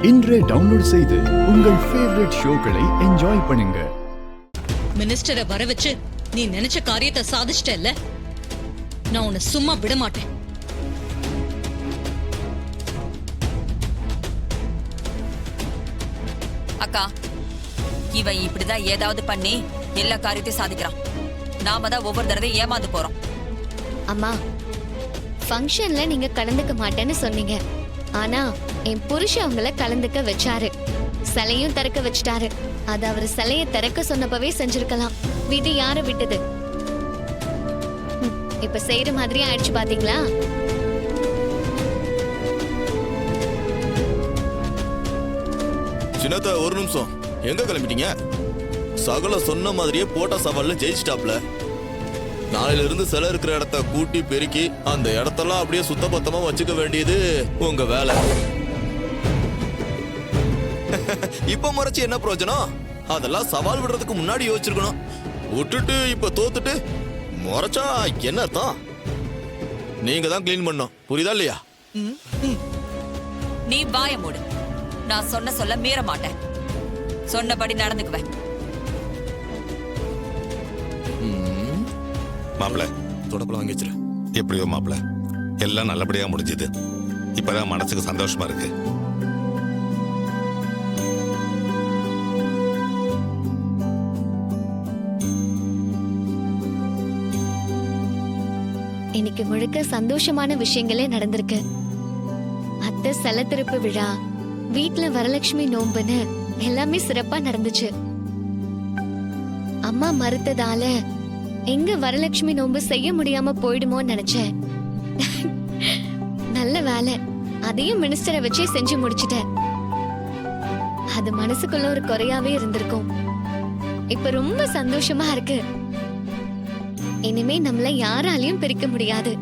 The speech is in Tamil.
இன்றே டவுன்லோட் செய்து உங்கள் ஃபேவரட் ஷோக்களை என்ஜாய் பண்ணுங்க. மினிஸ்டரை வர வச்சு நீ நினைச்ச காரியத்தை சாதிச்சிட்டல்ல, நான் உன்னை சும்மா விட மாட்டேன். அக்கா, இவன் இப்படிதான் ஏதாவது பண்ணி எல்லா காரியத்தையும் சாதிக்கிறான். நாம தான் ஒவ்வொரு தடவையும் ஏமாந்து போறோம். அம்மா, ஃபங்க்ஷன்ல நீங்க கலந்துக்க மாட்டேன்னு சொன்னீங்க. ஆனா என் புருஷன் அவங்கள கலந்துக்க வச்சாரு. சிலையும் திறக்க வச்சிட்டாரு. அது அவர் சிலையை திறக்க சொன்னப்பவே செஞ்சிருக்கலாம். விதி யார விட்டது? இப்ப செய்யற மாதிரி ஆயிடுச்சு பாத்தீங்களா? சின்னத்த, ஒரு நிமிஷம். எங்க கிளம்பிட்டீங்க? சகல சொன்ன மாதிரியே போட்டா சவால்ல ஜெயிச்சிட்டாப்ல. நாளையில இருந்து சிலை இருக்கிற இடத்த கூட்டி பெருக்கி அந்த இடத்தெல்லாம் அப்படியே சுத்தபத்தமா வச்சுக்க வேண்டியது உங்க வேலை. இப்ப முறைச்சு என்ன பிரயோஜனம்? அதெல்லாம் சவால் விடுறதுக்கு முன்னாடி யோசிச்சிருக்கணும். விட்டுட்டு இப்ப தோத்துட்டு முறைச்சா என்ன அர்த்தம்? நீங்க தான் கிளீன் பண்ணணும், புரியுதா இல்லையா? நீ வாய மூடு. நான் சொல்ல மீற மாட்டேன். சொன்னபடி நடந்துக்குவேன். மாப்பிள, தொடப்பல வாங்கி வச்சிரு. எப்படியோ மாப்பிள, எல்லாம் நல்லபடியா முடிஞ்சது. இப்பதான் மனசுக்கு சந்தோஷமா இருக்கு. இன்னைக்கு முழுக்க சந்தோஷமான விஷயங்களே நடந்திருக்கு. அத்தை சிலை திறப்பு விழா, வீட்டுல வரலட்சுமி நோம்புன்னு எல்லாமே சிறப்பா நடந்துச்சு. அம்மா மறுத்ததால எங்க வரலட்சுமி நோம்பு செய்ய முடியாம போயிடுமோன்னு நினைச்சேன். நல்ல வேலை, அதையும் மினிஸ்டரை வச்சே செஞ்சு முடிச்சிட்டேன். அது மனசுக்குள்ள ஒரு குறையாவே இருந்திருக்கும். இப்ப ரொம்ப சந்தோஷமா இருக்கு. இனிமே நம்மள யாராலையும் பிரிக்க முடியாது.